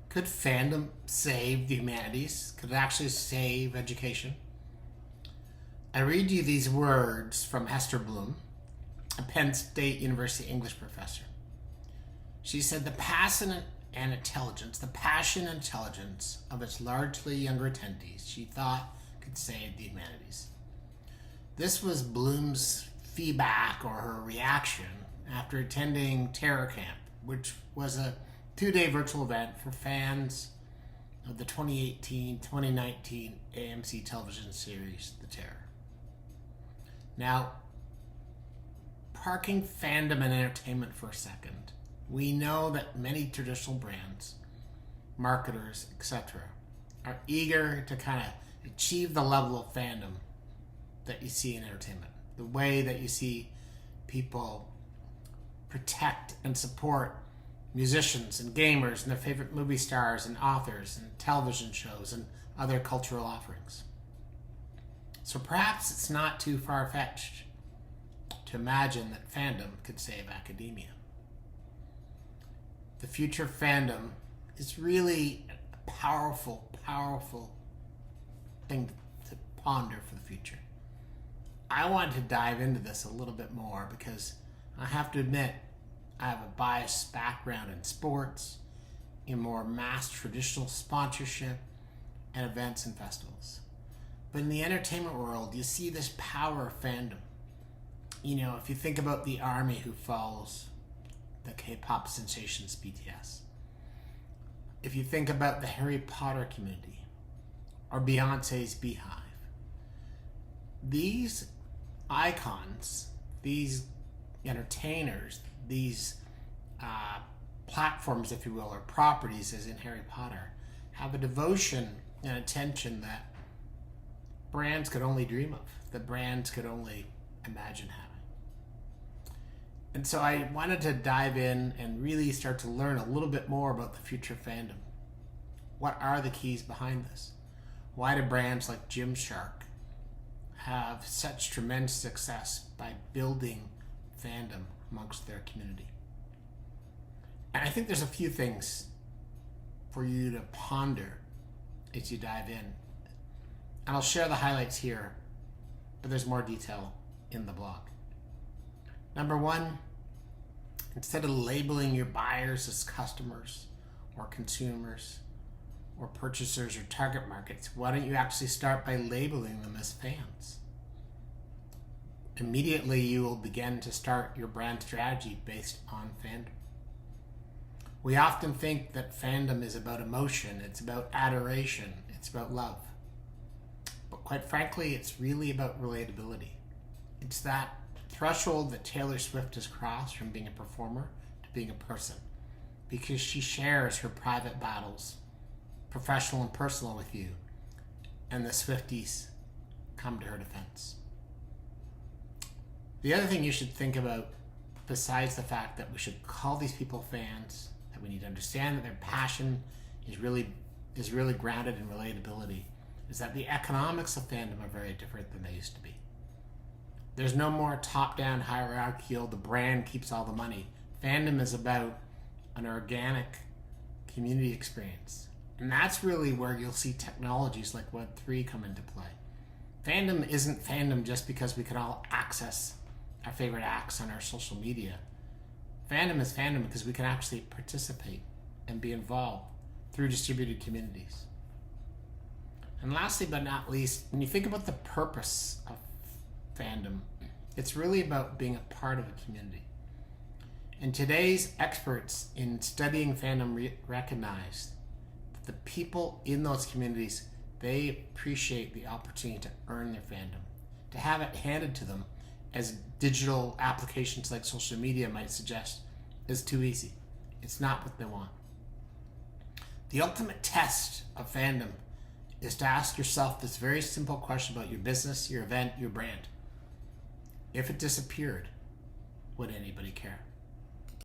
Could fandom save the humanities? Could it actually save education? I read you these words from Esther Bloom, a Penn State University English professor. She said the passion and intelligence of its largely younger attendees, she thought could save the humanities. This was Bloom's feedback or her reaction after attending Terror Camp, which was a 2-day virtual event for fans of the 2018-2019 AMC television series, The Terror. Now, parking fandom and entertainment for a second, we know that many traditional brands, marketers, etc., are eager to kind of achieve the level of fandom that you see in entertainment. The way that you see people protect and support musicians and gamers and their favorite movie stars and authors and television shows and other cultural offerings. So perhaps it's not too far-fetched to imagine that fandom could save academia. The future of fandom is really a powerful, powerful thing to ponder for the future. I wanted to dive into this a little bit more because I have to admit I have a biased background in sports, in more mass traditional sponsorship, and events and festivals. But in the entertainment world, you see this power of fandom. You know, if you think about the army who follows the K-pop sensations BTS, if you think about the Harry Potter community, or Beyonce's Beehive, these icons, these entertainers, these platforms, if you will, or properties, as in Harry Potter, have a devotion and attention that brands could only dream of, that brands could only imagine having. And so I wanted to dive in and really start to learn a little bit more about the future of fandom. What are the keys behind this? Why do brands like Gymshark have such tremendous success by building fandom amongst their community? And I think there's a few things for you to ponder as you dive in. And I'll share the highlights here, but there's more detail in the blog. Number one, instead of labeling your buyers as customers or consumers or purchasers or target markets, why don't you actually start by labeling them as fans? Immediately you will begin to start your brand strategy based on fandom. We often think that fandom is about emotion, it's about adoration, it's about love. But quite frankly, it's really about relatability. It's that threshold that Taylor Swift has crossed from being a performer to being a person, because she shares her private battles, professional and personal, with you, and the Swifties come to her defense. The other thing you should think about, besides the fact that we should call these people fans, that we need to understand that their passion is really grounded in relatability, is that the economics of fandom are very different than they used to be. There's no more top-down hierarchical, the brand keeps all the money. Fandom is about an organic community experience. And that's really where you'll see technologies like Web3 come into play. Fandom isn't fandom just because we can all access our favorite acts on our social media. Fandom is fandom because we can actually participate and be involved through distributed communities. And lastly but not least, when you think about the purpose of fandom, it's really about being a part of a community. And today's experts in studying fandom recognize that the people in those communities, they appreciate the opportunity to earn their fandom. To have it handed to them, as digital applications like social media might suggest, is too easy. It's not what they want. The ultimate test of fandom is to ask yourself this very simple question about your business, your event, your brand. If it disappeared, would anybody care?